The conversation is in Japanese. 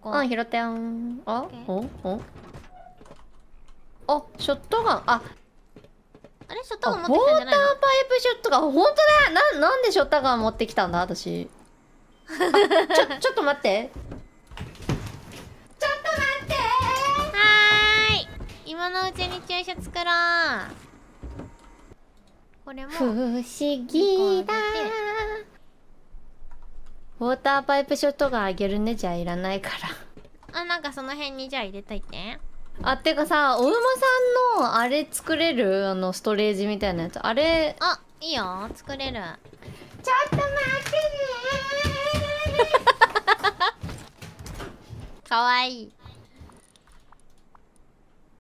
こ。拾ったよん。あ、オあ、ショットガン。あ、あれショットガン持ウォーターってきたんじゃないの？パイプショットガン。ほんとだ。なんでショットガン持ってきたんだ私。ちょっと待って。ちょっと待って。はーい。今のうちに注射作ろう。これも。不思議だ。ウォーターパイプショットガンあげるね。じゃあいらないから。あ、なんかその辺にじゃあ入れといて。あ、てかさ、お馬さんのあれ作れるストレージみたいなやつ。あれ。あ、いいよ。作れる。ちょっと待ってねかわいい。